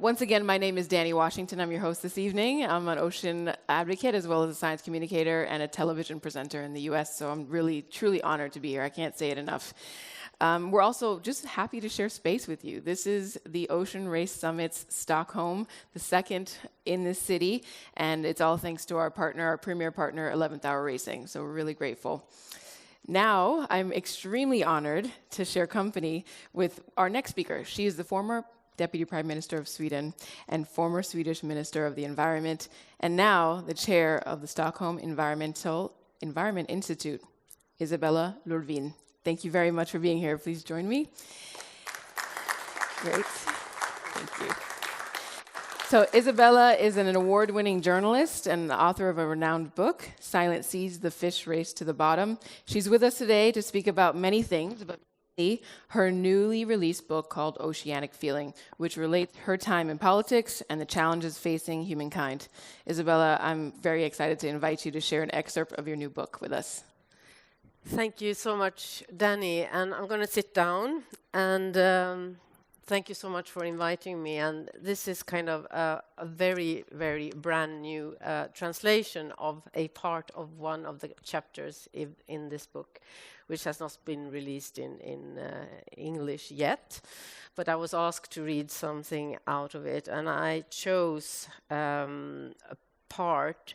Once again, my name is Danny Washington. I'm your host this evening. I'm an ocean advocate as well as a science communicator and a television presenter in the US, so I'm really, truly honored to be here. I can't say it enough. We're also just happy to share space with you. This is the Ocean Race Summit Stockholm, the second in this city, and it's all thanks to our partner, our premier partner, 11th Hour Racing, so we're really grateful. Now, I'm extremely honored to share company with our next speaker. She is the former Deputy Prime Minister of Sweden and former Swedish Minister of the Environment, and now the chair of the Stockholm Environment Institute, Isabella Lövin. Thank you very much for being here. Please join me. Great. Thank you. So Isabella is an award-winning journalist and the author of a renowned book, Silent Seas, The Fish Race to the Bottom. She's with us today to speak about many things, but her newly released book called Oceanic Feeling, which relates her time in politics and the challenges facing humankind. Isabella, I'm very excited to invite you to share an excerpt of your new book with us. Thank you so much, Danny. And I'm going to sit down. And thank you so much for inviting me. And this is kind of a very, very brand new translation of a part of one of the chapters in this book, which has not been released in English yet. But I was asked to read something out of it, and I chose a part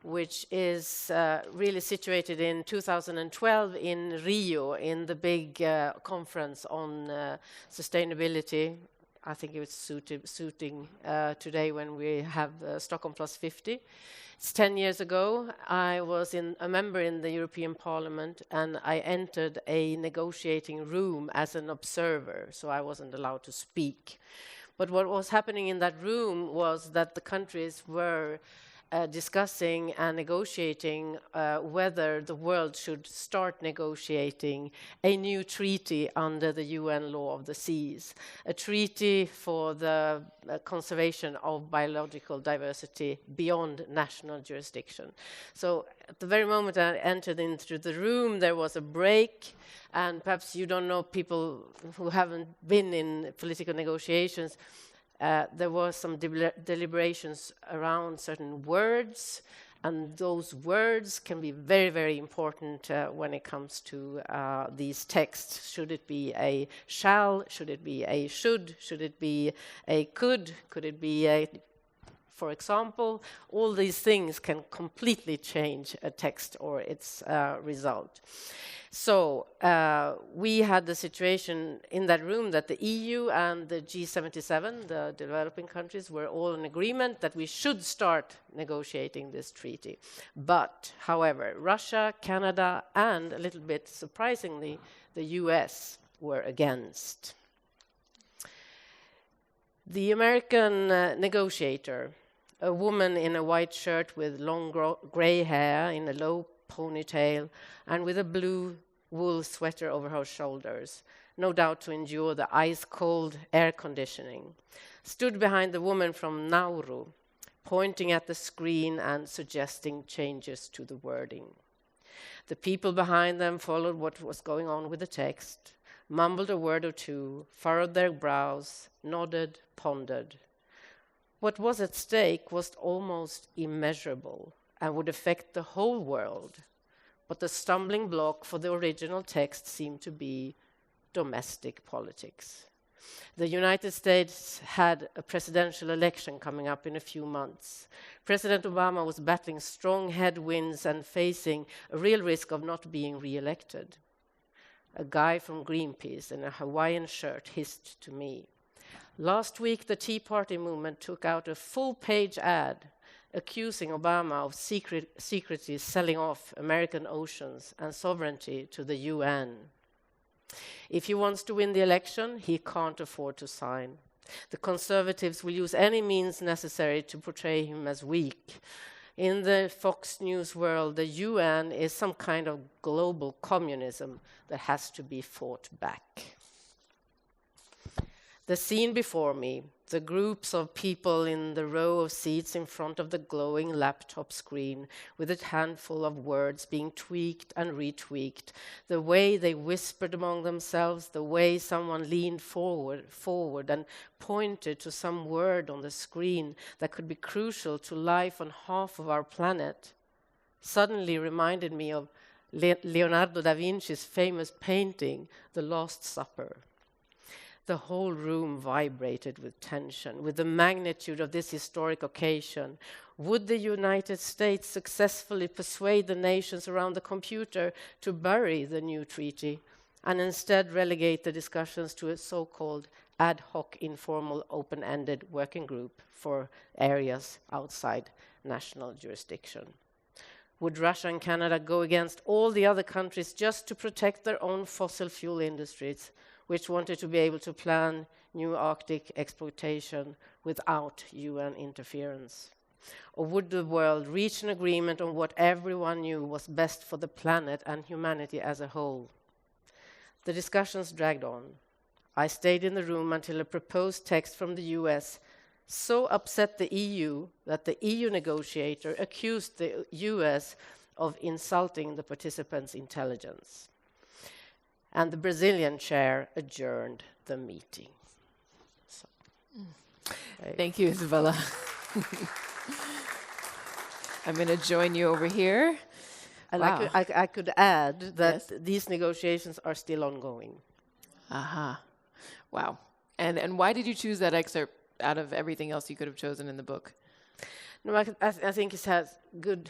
which is really situated in 2012 in Rio, in the big conference on sustainability. I think it was suiting today when we have Stockholm Plus 50. It's 10 years ago. I was a member in the European Parliament, and I entered a negotiating room as an observer, so I wasn't allowed to speak. But what was happening in that room was that the countries were discussing and negotiating whether the world should start negotiating a new treaty under the UN Law of the Seas, a treaty for the conservation of biological diversity beyond national jurisdiction. So at the very moment I entered into the room, there was a break, and perhaps you don't know, people who haven't been in political negotiations, there were some deliberations around certain words, and those words can be very, very important when it comes to these texts. Should it be a shall? Should it be a should? Should it be a could? Could it be a, for example? All these things can completely change a text or its result. So we had the situation in that room that the EU and the G77, the developing countries, were all in agreement that we should start negotiating this treaty. But, however, Russia, Canada, and a little bit surprisingly, the US were against. The American negotiator, a woman in a white shirt with long gray hair in a low ponytail and with a blue wool sweater over her shoulders, no doubt to endure the ice-cold air conditioning, stood behind the woman from Nauru, pointing at the screen and suggesting changes to the wording. The people behind them followed what was going on with the text, mumbled a word or two, furrowed their brows, nodded, pondered. What was at stake was almost immeasurable and would affect the whole world, but the stumbling block for the original text seemed to be domestic politics. The United States had a presidential election coming up in a few months. President Obama was battling strong headwinds and facing a real risk of not being re-elected. A guy from Greenpeace in a Hawaiian shirt hissed to me, "Last week, the Tea Party movement took out a full-page ad accusing Obama of secretly selling off American oceans and sovereignty to the UN. If he wants to win the election, he can't afford to sign. The conservatives will use any means necessary to portray him as weak. In the Fox News world, the UN is some kind of global communism that has to be fought back." The scene before me, the groups of people in the row of seats in front of the glowing laptop screen with a handful of words being tweaked and retweaked, the way they whispered among themselves, the way someone leaned forward and pointed to some word on the screen that could be crucial to life on half of our planet, suddenly reminded me of Leonardo da Vinci's famous painting, The Last Supper. The whole room vibrated with tension, with the magnitude of this historic occasion. Would the United States successfully persuade the nations around the computer to bury the new treaty and instead relegate the discussions to a so-called ad hoc, informal, open-ended working group for areas outside national jurisdiction? Would Russia and Canada go against all the other countries just to protect their own fossil fuel industries, which wanted to be able to plan new Arctic exploitation without UN interference? Or would the world reach an agreement on what everyone knew was best for the planet and humanity as a whole? The discussions dragged on. I stayed in the room until a proposed text from the US so upset the EU that the EU negotiator accused the US of insulting the participants' intelligence. And the Brazilian chair adjourned the meeting. So, Thank you, Isabella. I'm going to join you over here. And wow. I could add that Yes. these negotiations are still ongoing. Aha. Wow. And why did you choose that excerpt out of everything else you could have chosen in the book? No, I think it has good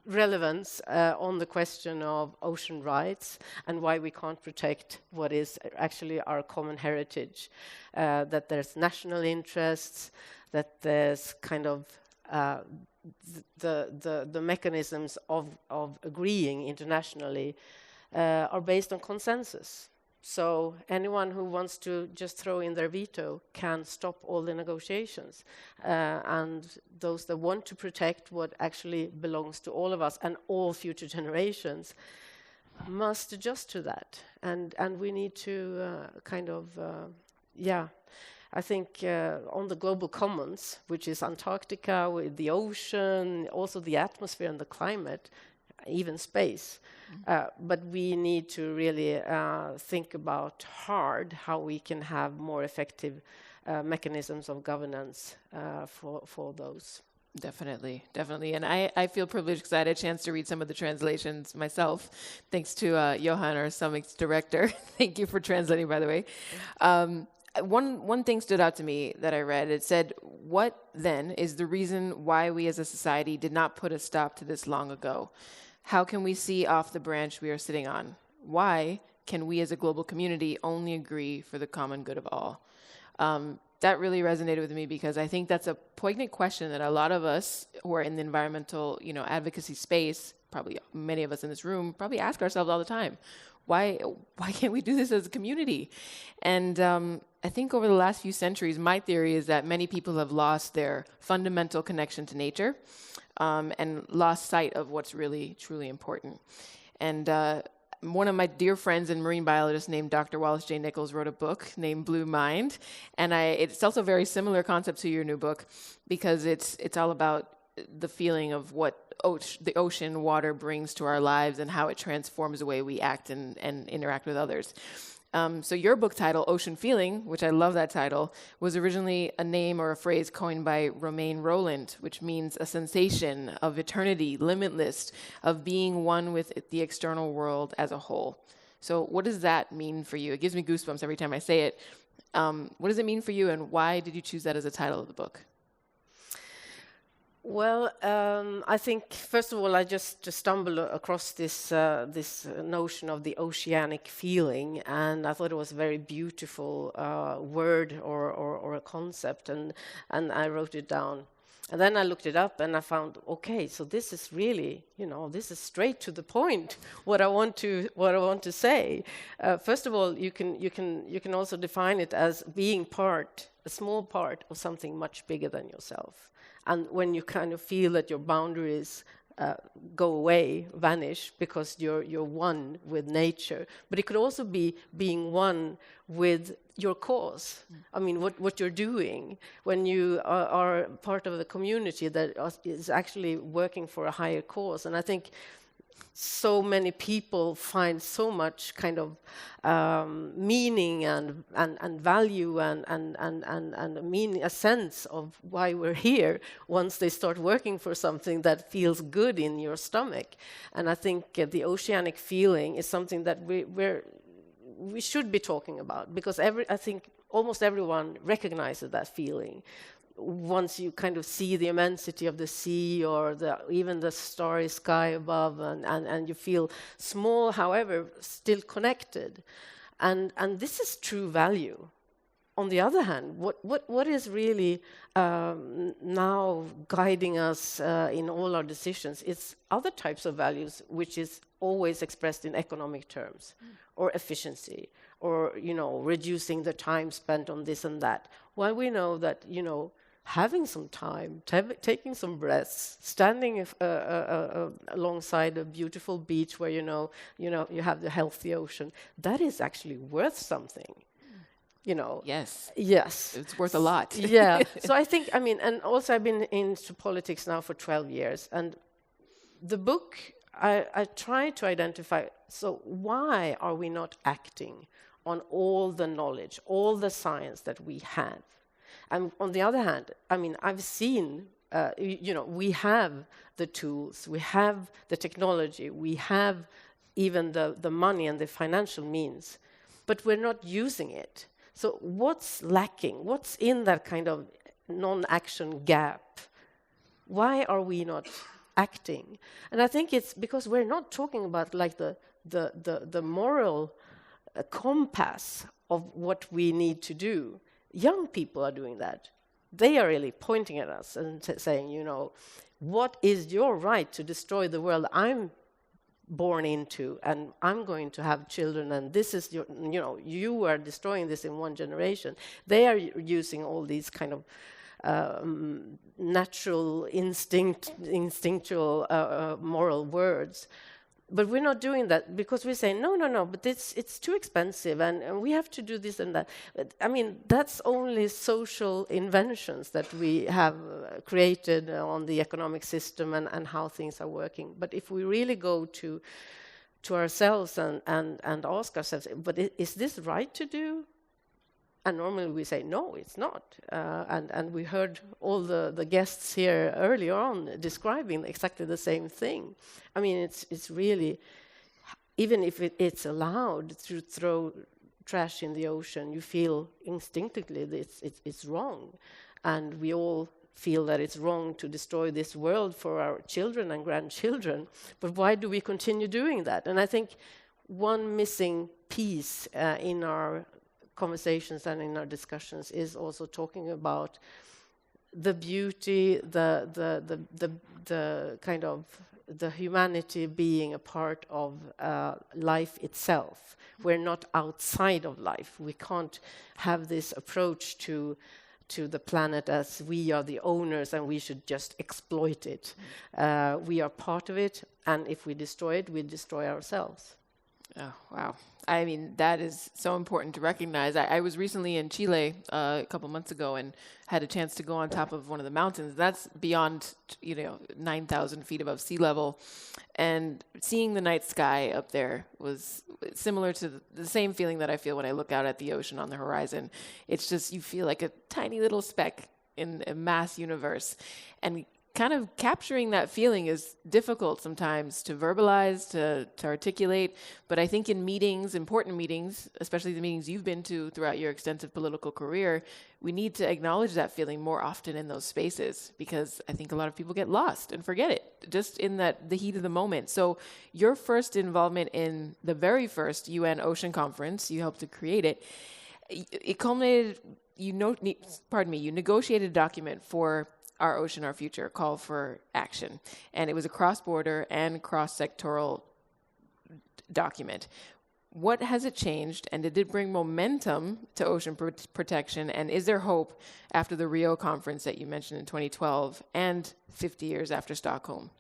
relevance on the question of ocean rights and why we can't protect what is actually our common heritage. That there's national interests, that there's kind of the mechanisms of agreeing internationally are based on consensus. So anyone who wants to just throw in their veto can stop all the negotiations. And those that want to protect what actually belongs to all of us and all future generations must adjust to that. And we need to I think on the global commons, which is Antarctica, with the ocean, also the atmosphere and the climate, even space. But we need to really think about hard how we can have more effective mechanisms of governance for those. Definitely. And I feel privileged because I had a chance to read some of the translations myself, thanks to Johan, our Summit's director. Thank you for translating, by the way. One thing stood out to me that I read. It said, what then is the reason why we as a society did not put a stop to this long ago? How can we see off the branch we are sitting on? Why can we as a global community only agree for the common good of all? That really resonated with me because I think that's a poignant question that a lot of us who are in the environmental, advocacy space, probably many of us in this room, probably ask ourselves all the time. Why can't we do this as a community? And I think over the last few centuries, my theory is that many people have lost their fundamental connection to nature and lost sight of what's really, truly important. And one of my dear friends and marine biologist named Dr. Wallace J. Nichols wrote a book named Blue Mind. And it's also a very similar concept to your new book because it's all about the feeling of what the ocean water brings to our lives and how it transforms the way we act and interact with others. So your book title, Ocean Feeling, which I love that title, was originally a name or a phrase coined by Romain Rolland, which means a sensation of eternity, limitless, of being one with the external world as a whole. So what does that mean for you? It gives me goosebumps every time I say it. What does it mean for you, and why did you choose that as a title of the book? Well, I think, first of all, I just stumbled across this notion of the oceanic feeling, and I thought it was a very beautiful word or a concept, and I wrote it down. And then I looked it up, and I found, okay, so this is really, this is straight to the point. What I want to say. First of all, you can also define it as being a small part of something much bigger than yourself. And when you kind of feel that your boundaries go away, vanish, because you're one with nature. But it could also be being one with your cause. I mean, what you're doing when you are part of a community that is actually working for a higher cause. And I think so many people find so much kind of meaning and value and meaning, a sense of why we're here once they start working for something that feels good in your stomach. And I think the oceanic feeling is something that we should be talking about, because I think almost everyone recognizes that feeling. Once you kind of see the immensity of the sea or even the starry sky above, and you feel small, however, still connected. And this is true value. On the other hand, what is really now guiding us in all our decisions is other types of values, which is always expressed in economic terms, or efficiency, or, reducing the time spent on this and that. While we know that, having some time, taking some breaths, standing alongside a beautiful beach where you have the healthy ocean, that is actually worth something. Yes. Yes. It's worth a lot. Yeah. So I think, and also I've been into politics now for 12 years, and the book, I try to identify, so why are we not acting on all the knowledge, all the science that we have? And on the other hand, I've seen, we have the tools, we have the technology, we have even the money and the financial means, but we're not using it. So what's lacking? What's in that kind of non-action gap? Why are we not acting? And I think it's because we're not talking about like the moral compass of what we need to do. Young people are doing that. They are really pointing at us and saying, what is your right to destroy the world I'm born into, and I'm going to have children, and this is your, you are destroying this in one generation. They are using all these kind of natural instinctual moral words. But we're not doing that because we say, no, but it's too expensive, and we have to do this and that. But, that's only social inventions that we have created on the economic system and how things are working. But if we really go to ourselves and ask ourselves, but is this right to do? And normally we say, no, it's not. And we heard all the guests here earlier on describing exactly the same thing. It's really, even if it's allowed to throw trash in the ocean, you feel instinctively that it's wrong. And we all feel that it's wrong to destroy this world for our children and grandchildren. But why do we continue doing that? And I think one missing piece in our conversations and in our discussions is also talking about the beauty, the kind of the humanity being a part of life itself. We're not outside of life. We can't have this approach to the planet as we are the owners and we should just exploit it. We are part of it, and if we destroy it, we destroy ourselves. Oh, wow. That is so important to recognize. I was recently in Chile a couple months ago and had a chance to go on top of one of the mountains. That's beyond, 9,000 feet above sea level. And seeing the night sky up there was similar to the same feeling that I feel when I look out at the ocean on the horizon. It's just, you feel like a tiny little speck in a mass universe. And kind of capturing that feeling is difficult sometimes to verbalize, to articulate. But I think in meetings, important meetings, especially the meetings you've been to throughout your extensive political career, we need to acknowledge that feeling more often in those spaces, because I think a lot of people get lost and forget it just in the heat of the moment. So your first involvement in the very first UN Ocean Conference, you helped to create it. It culminated, you negotiated a document for Our Ocean, Our Future, Call for Action. And it was a cross-border and cross-sectoral document. What has it changed, and did it bring momentum to ocean protection? And is there hope after the Rio conference that you mentioned in 2012 and 50 years after Stockholm?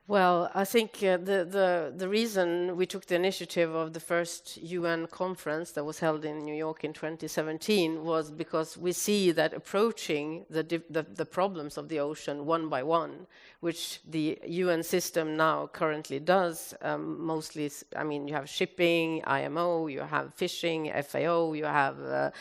Well, I think the reason we took the initiative of the first UN conference that was held in New York in 2017 was because we see that approaching the problems of the ocean one by one, which the UN system now currently does, mostly, I mean, you have shipping, IMO, you have fishing, FAO, you have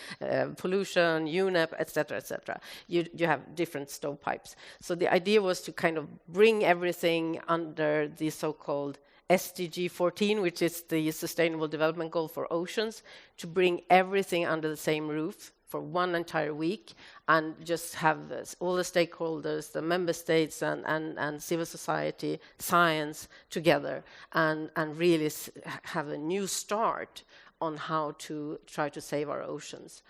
pollution, UNEP, etc., etc. You have different stovepipes. So the idea was to kind of bring everything under the so-called SDG 14, which is the Sustainable Development Goal for oceans, to bring everything under the same roof for one entire week and just have all the stakeholders, the member states and civil society, science together and really have a new start on how to try to save our oceans.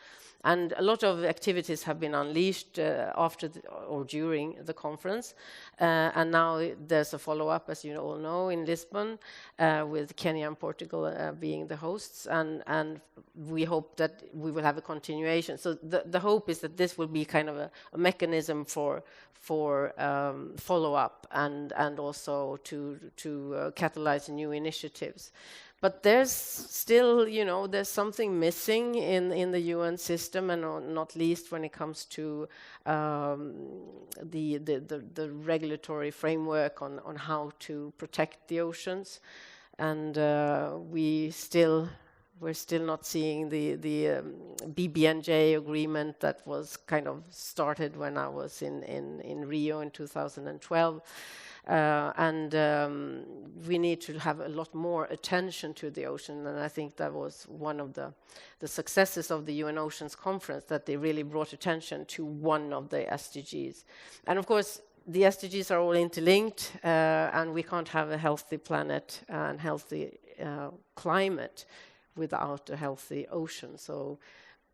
And a lot of activities have been unleashed after or during the conference. And now there's a follow-up, as you all know, in Lisbon, with Kenya and Portugal being the hosts. And we hope that we will have a continuation. So the hope is that this will be kind of a mechanism for follow-up and also to catalyze new initiatives. But there's still, there's something missing in the UN system, and not least when it comes to the regulatory framework on how to protect the oceans. And we're still not seeing the BBNJ agreement that was kind of started when I was in Rio in 2012. We need to have a lot more attention to the ocean, and I think that was one of the successes of the UN Oceans Conference, that they really brought attention to one of the SDGs. And of course, the SDGs are all interlinked, and we can't have a healthy planet and healthy climate without a healthy ocean. So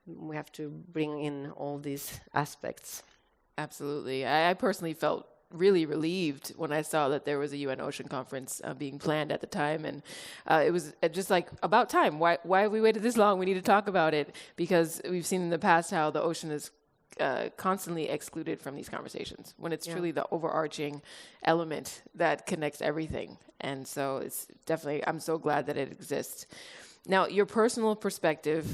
we have to bring in all these aspects. Absolutely. I personally felt really relieved when I saw that there was a UN Ocean Conference being planned at the time, and it was just like about time. Why have we waited this long? We need to talk about it, because we've seen in the past how the ocean is constantly excluded from these conversations when it's truly the overarching element that connects everything. And so it's definitely, I'm so glad that it exists. Now, your personal perspective,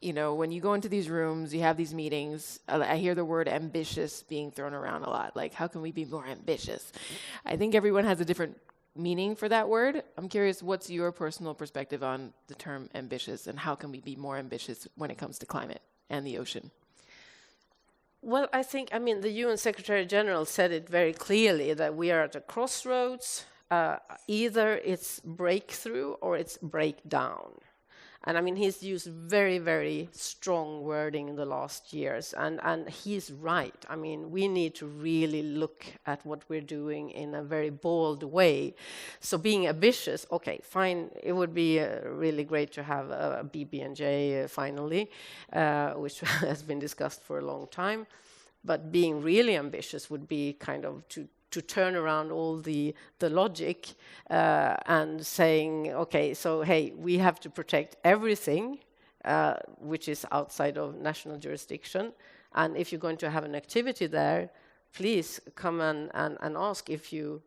when you go into these rooms, you have these meetings, I hear the word ambitious being thrown around a lot. Like, how can we be more ambitious? I think everyone has a different meaning for that word. I'm curious, what's your personal perspective on the term ambitious, and how can we be more ambitious when it comes to climate and the ocean? Well, I mean, the UN Secretary General said it very clearly that we are at a crossroads. Either it's breakthrough or it's breakdown. And I mean, he's used very, very strong wording in the last years, and he's right. I mean, we need to really look at what we're doing in a very bold way. So being ambitious, okay, fine, it would be really great to have a BBNJ finally, which has been discussed for a long time. But being really ambitious would be kind of to turn around all the logic and saying, okay, so hey, we have to protect everything which is outside of national jurisdiction. And if you're going to have an activity there, please come and ask if you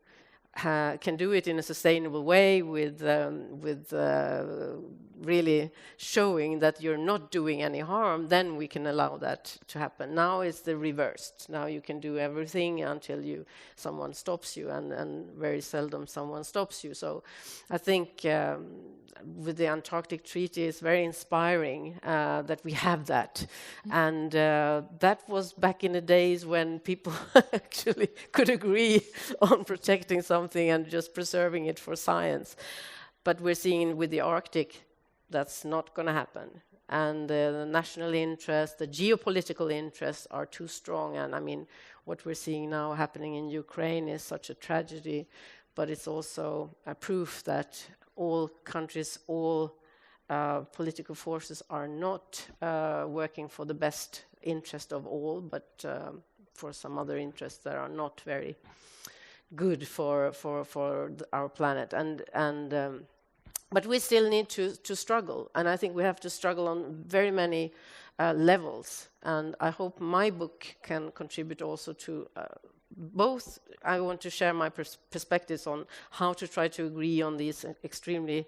can do it in a sustainable way with really showing that you're not doing any harm, then we can allow that to happen. Now it's the reversed. Now you can do everything until someone stops you, and very seldom someone stops you. So I think with the Antarctic Treaty, it's very inspiring that we have that. And that was back in the days when people actually could agree on protecting something and just preserving it for science. But we're seeing with the Arctic, that's not going to happen. And the national interest, the geopolitical interests are too strong. And I mean, what we're seeing now happening in Ukraine is such a tragedy, but it's also a proof that all countries, all political forces are not working for the best interest of all, but for some other interests that are not very good for our planet. But we still need to struggle, and I think we have to struggle on very many levels. And I hope my book can contribute also to both I want to share my perspectives on how to try to agree on these extremely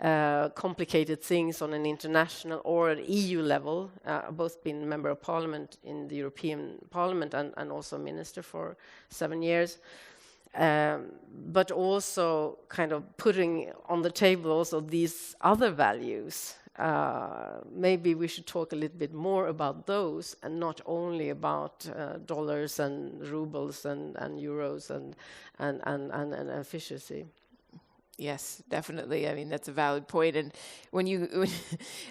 complicated things on an international or an EU level. Both been member of parliament in the European Parliament and also minister for 7 years. But also kind of putting on the table also these other values. Maybe we should talk a little bit more about those and not only about dollars and rubles and euros and efficiency. Yes, definitely. I mean, that's a valid point. And when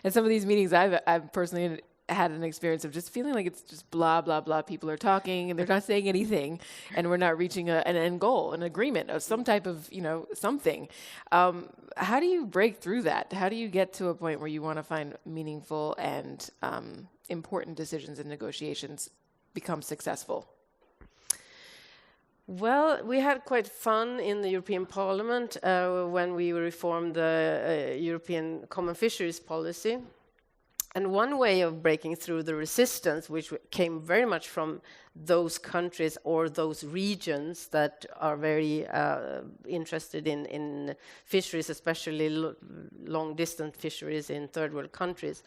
at some of these meetings, I've personally had an experience of just feeling like it's just blah, blah, blah. People are talking and they're not saying anything, and we're not reaching an end goal, an agreement of some type of, something. How do you break through that? How do you get to a point where you want to find meaningful and important decisions and negotiations become successful? Well, we had quite fun in the European Parliament when we reformed the European Common Fisheries Policy. And one way of breaking through the resistance, which came very much from those countries or those regions that are very interested in fisheries, especially long-distance fisheries in third-world countries.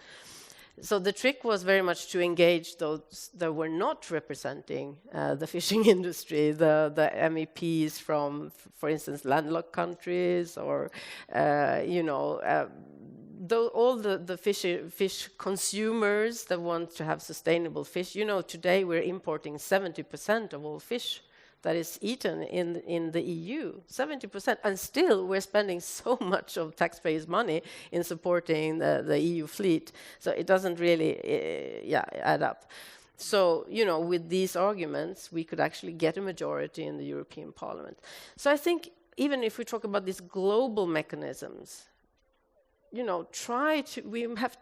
So the trick was very much to engage those that were not representing the fishing industry, the MEPs from, for instance, landlocked countries, or all the fish consumers that want to have sustainable fish. Today we're importing 70% of all fish that is eaten in the EU, 70%, and still we're spending so much of taxpayers' money in supporting the EU fleet. So it doesn't really, add up. So, with these arguments, we could actually get a majority in the European Parliament. So I think even if we talk about these global mechanisms,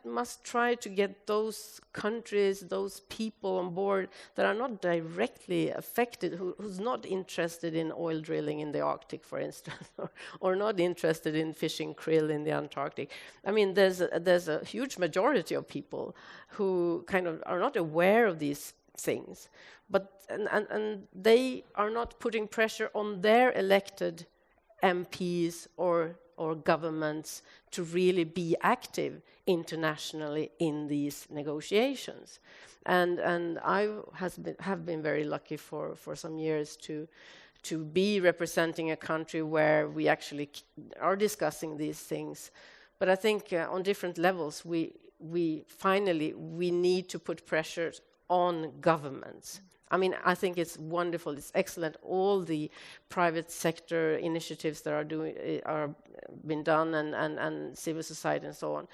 must try to get those countries, those people on board that are not directly affected, who's not interested in oil drilling in the Arctic, for instance, or not interested in fishing krill in the Antarctic. I mean, there's a huge majority of people who kind of are not aware of these things, but and they are not putting pressure on their elected MPs or governments to really be active internationally in these negotiations. And I have been very lucky for some years to be representing a country where we actually are discussing these things. But I think on different levels, we finally need to put pressure on governments. I mean, I think it's wonderful, it's excellent, all the private sector initiatives that are being done, and civil society and so on.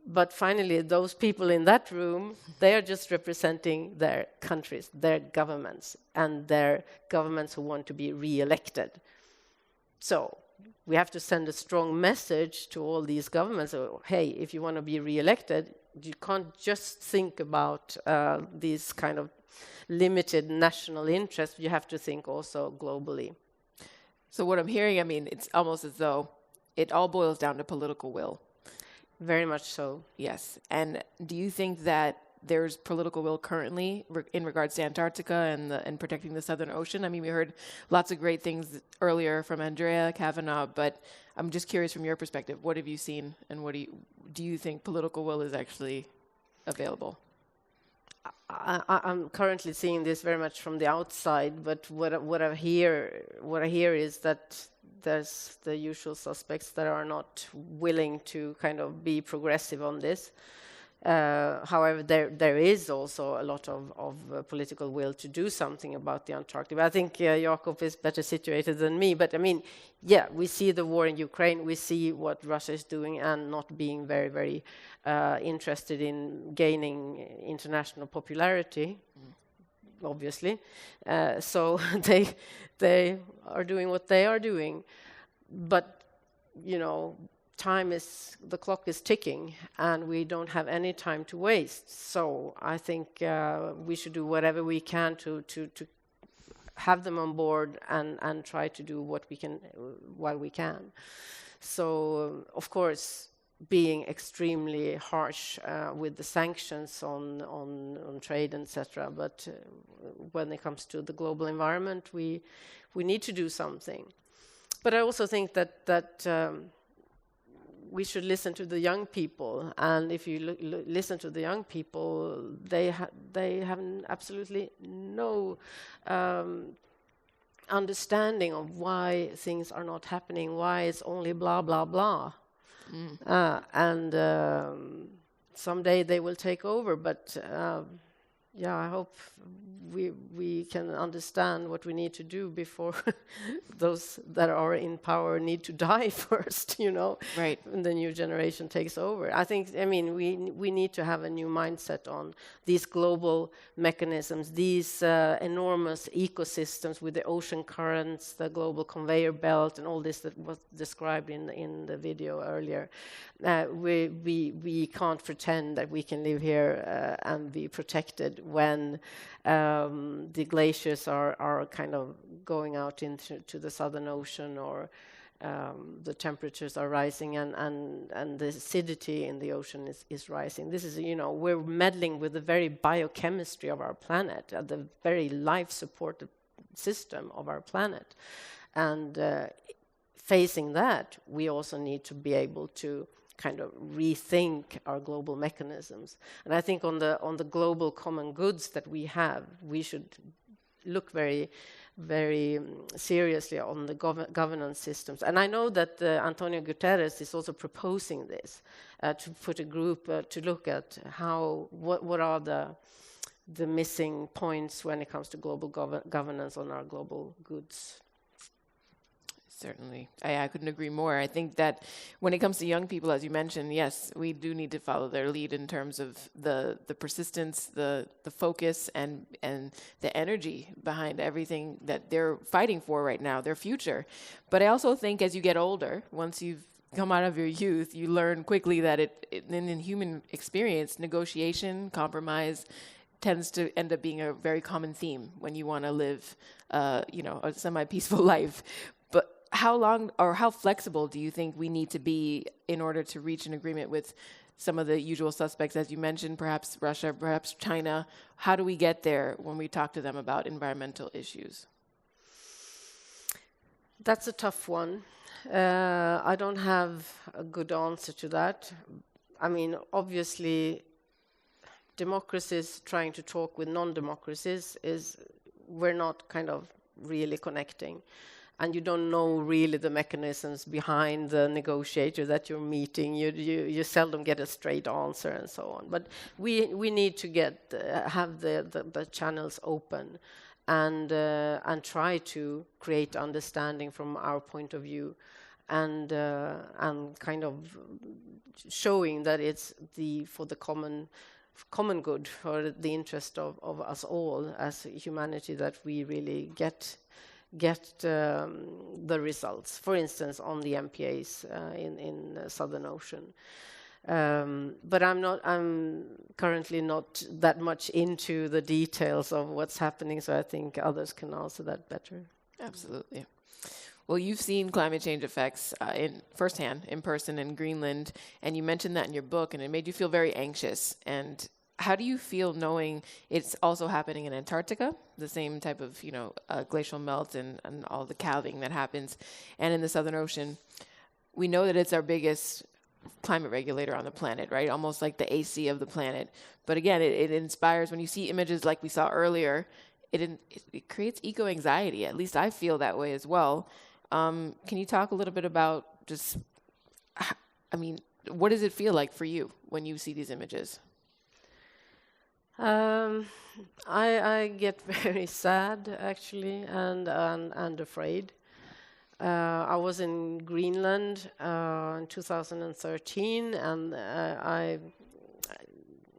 But finally, those people in that room, they are just representing their countries, their governments, and their governments who want to be re-elected. So we have to send a strong message to all these governments. Hey, if you want to be re-elected, you can't just think about these kind of limited national interests. You have to think also globally. So what I'm hearing, I mean, it's almost as though it all boils down to political will. Very much so. Yes. And do you think that there's political will currently in regards to Antarctica and protecting the Southern Ocean? I mean, we heard lots of great things earlier from Andrea Kavanagh, but I'm just curious from your perspective, what have you seen, and what do you think political will is actually available? I'm currently seeing this very much from the outside, but what I hear is that there's the usual suspects that are not willing to kind of be progressive on this. However, there is also a lot of political will to do something about the Antarctic. I think Jakob is better situated than me, but I mean, we see the war in Ukraine, we see what Russia is doing and not being very, very interested in gaining international popularity, obviously. So they are doing what they are doing, but, the clock is ticking, and we don't have any time to waste. So I think we should do whatever we can to have them on board and try to do what we can while we can. So of course, being extremely harsh with the sanctions on trade, etc. But when it comes to the global environment, we need to do something. But I also think that we should listen to the young people, and if you listen to the young people, they have absolutely no understanding of why things are not happening, why it's only blah blah blah. And someday they will take over, but I hope we can understand what we need to do before those that are in power need to die first, Right. when the new generation takes over. I mean, we need to have a new mindset on these global mechanisms, these enormous ecosystems with the ocean currents, the global conveyor belt, and all this that was described in the video earlier. We can't pretend that we can live here and be protected when the glaciers are kind of going out into the Southern Ocean, or the temperatures are rising, and the acidity in the ocean is rising. This is, we're meddling with the very biochemistry of our planet, the very life-supported system of our planet. And facing that, we also need to be able to kind of rethink our global mechanisms. And I think on the global common goods that we have, we should look very, very seriously on the governance systems. And I know that Antonio Guterres is also proposing this, to put a group to look at what are the missing points when it comes to global governance on our global goods. Certainly. I couldn't agree more. I think that when it comes to young people, as you mentioned, yes, we do need to follow their lead in terms of the persistence, the focus, and the energy behind everything that they're fighting for right now, their future. But I also think as you get older, once you've come out of your youth, you learn quickly that in human experience, negotiation, compromise, tends to end up being a very common theme when you want to live, a semi-peaceful life. How long or how flexible do you think we need to be in order to reach an agreement with some of the usual suspects, as you mentioned, perhaps Russia, perhaps China? How do we get there when we talk to them about environmental issues? That's a tough one. I don't have a good answer to that. I mean, obviously, democracies trying to talk with non-democracies we're not kind of really connecting. And you don't know really the mechanisms behind the negotiator that you're meeting. You seldom get a straight answer and so on. But we need to have the channels open and try to create understanding from our point of view, and kind of showing that it's for the common good, for the interest of us all as humanity, that we really get the results, for instance, on the MPAs in the Southern Ocean. But I'm currently not that much into the details of what's happening, so I think others can answer that better. Absolutely. Well, you've seen climate change effects firsthand, in person in Greenland, and you mentioned that in your book, and it made you feel very anxious. And how do you feel knowing it's also happening in Antarctica, the same type of, glacial melt and all the calving that happens, and in the Southern Ocean? We know that it's our biggest climate regulator on the planet, right? Almost like the AC of the planet. But again, it inspires, when you see images like we saw earlier, it creates eco-anxiety. At least I feel that way as well. Can you talk a little bit about what does it feel like for you when you see these images? I get very sad, actually, and afraid. I was in Greenland in 2013, and I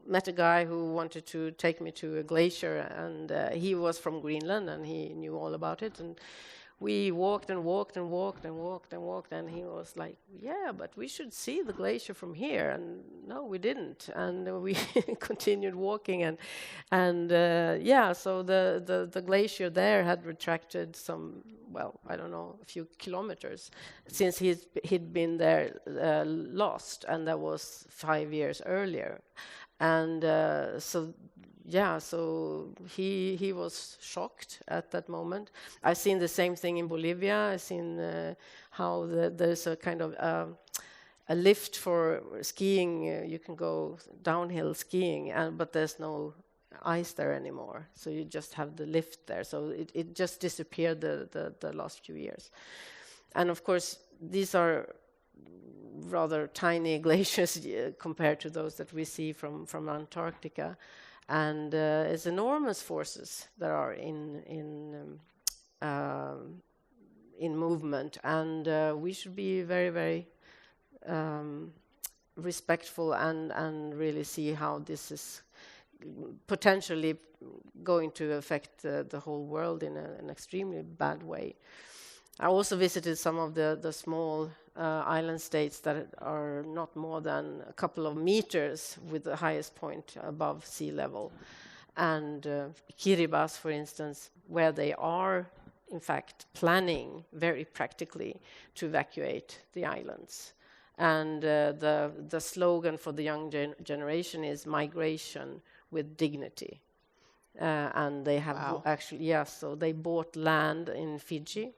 met a guy who wanted to take me to a glacier, and he was from Greenland, and he knew all about it. And we walked and walked and walked and walked and walked, and he was like, yeah, but we should see the glacier from here. And no, we didn't. And we continued walking, so the glacier there had retracted some well, I don't know, a few kilometers, since he'd been there lost, and that was 5 years earlier. And so he was shocked at that moment. I've seen the same thing in Bolivia. I've seen how there's a kind of a lift for skiing. You can go downhill skiing, but there's no ice there anymore. So you just have the lift there. So it just disappeared the last few years. And of course, these are rather tiny glaciers compared to those that we see from Antarctica. And it's enormous forces that are in movement, and we should be very, very respectful and really see how this is potentially going to affect the whole world in an extremely bad way. I also visited some of the small island states that are not more than a couple of meters with the highest point above sea level. And Kiribati, for instance, where they are, in fact, planning very practically to evacuate the islands. And the slogan for the young generation is migration with dignity. And they have so they bought land in Fiji.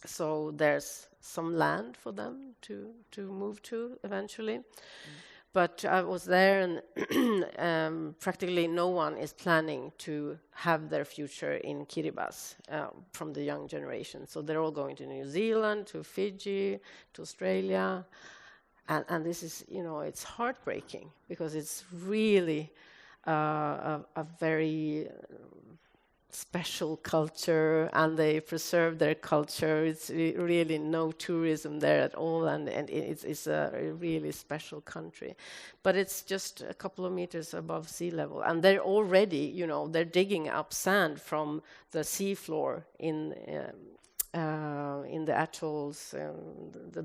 So there's some land for them to move to eventually. But I was there, and practically no one is planning to have their future in Kiribati from the young generation. So they're all going to New Zealand, to Fiji, to Australia. And this is, it's heartbreaking, because it's really a very special culture, and they preserve their culture. It's really no tourism there at all, and it's a really special country. But it's just a couple of meters above sea level, and they're already, they're digging up sand from the seafloor in the atolls, the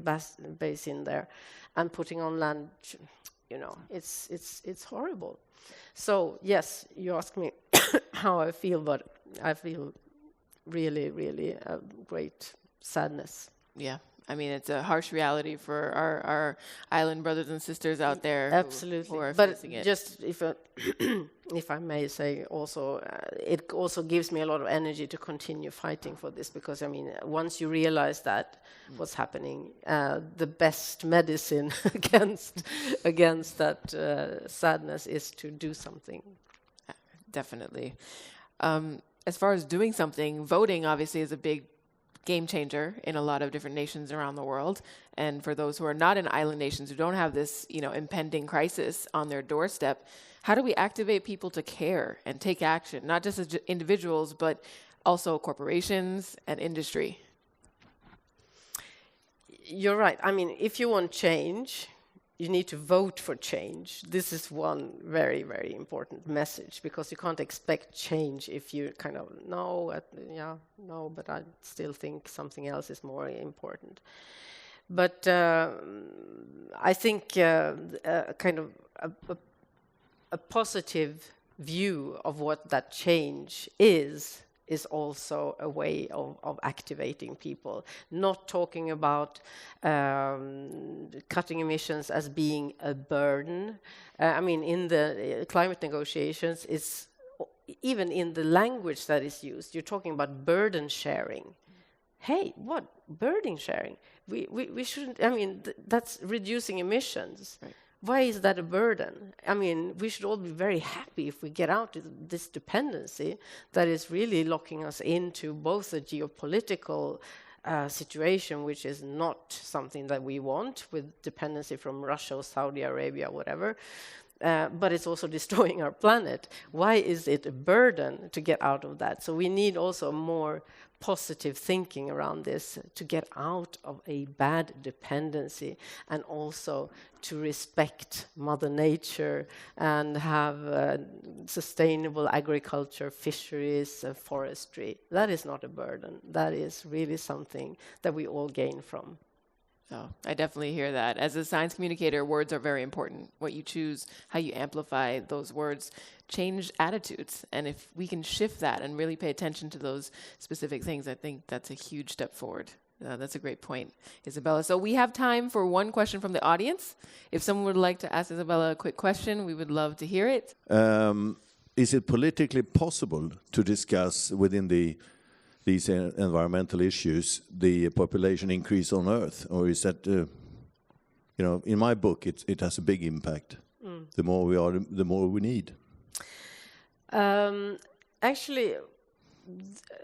basin there, and putting on land. It's horrible. So yes, you ask me how I feel, but I feel really, really a great sadness. Yeah, I mean, it's a harsh reality for our island brothers and sisters out there. Absolutely. Who are but facing it. Just if I may say also, it also gives me a lot of energy to continue fighting for this, because I mean, once you realize that what's happening, the best medicine against that sadness is to do something. Definitely. As far as doing something, voting obviously is a big game changer in a lot of different nations around the world. And for those who are not in island nations, who don't have this, impending crisis on their doorstep, how do we activate people to care and take action, not just as individuals, but also corporations and industry? You're right. I mean, if you want change, you need to vote for change. This is one very, very important message, because you can't expect change if you kind of, but I still think something else is more important. But I think kind of a positive view of what that change is also a way of activating people, not talking about cutting emissions as being a burden. I mean, in the climate negotiations, it's even in the language that is used, you're talking about burden sharing. Hey, what? Burden sharing? We shouldn't, I mean, that's reducing emissions. Right. Why is that a burden? I mean, we should all be very happy if we get out of this dependency that is really locking us into both a geopolitical situation, which is not something that we want, with dependency from Russia or Saudi Arabia, whatever, but it's also destroying our planet. Why is it a burden to get out of that? So we need also more positive thinking around this to get out of a bad dependency, and also to respect Mother Nature and have sustainable agriculture, fisheries, forestry. That is not a burden. That is really something that we all gain from. Oh, I definitely hear that. As a science communicator, words are very important. What you choose, how you amplify those words, change attitudes. And if we can shift that and really pay attention to those specific things, I think that's a huge step forward. That's a great point, Isabella. So we have time for one question from the audience. If someone would like to ask Isabella a quick question, we would love to hear it. Is it politically possible to discuss within these environmental issues the population increase on Earth, or is that, in my book, it has a big impact. The more we are, the more we need. Actually,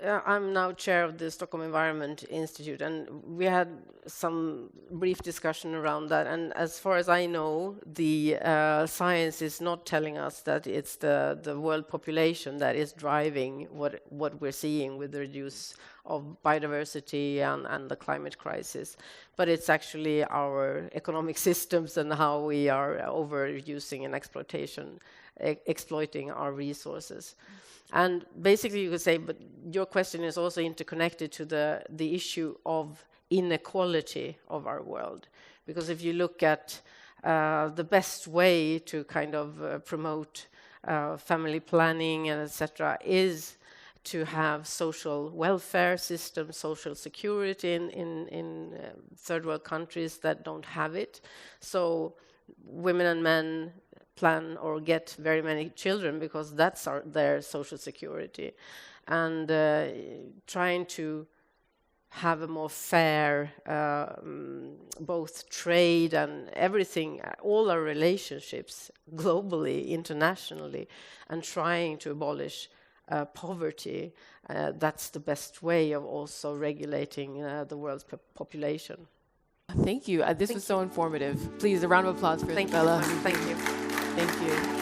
I'm now chair of the Stockholm Environment Institute, and we had some brief discussion around that. And as far as I know, the science is not telling us that it's the world population that is driving what we're seeing with the reduce of biodiversity and the climate crisis. But it's actually our economic systems and how we are overusing and exploiting our resources. And basically you could say, but your question is also interconnected to the issue of inequality of our world. Because if you look at the best way to kind of promote family planning and etc. is to have social welfare systems, social security in third world countries that don't have it. So women and men plan or get very many children because that's their social security, and trying to have a more fair both trade and everything, all our relationships globally, internationally, and trying to abolish poverty. That's the best way of also regulating the world's population. Thank you. This was so informative. Please, a round of applause for Isabella. Thank you. Thank you.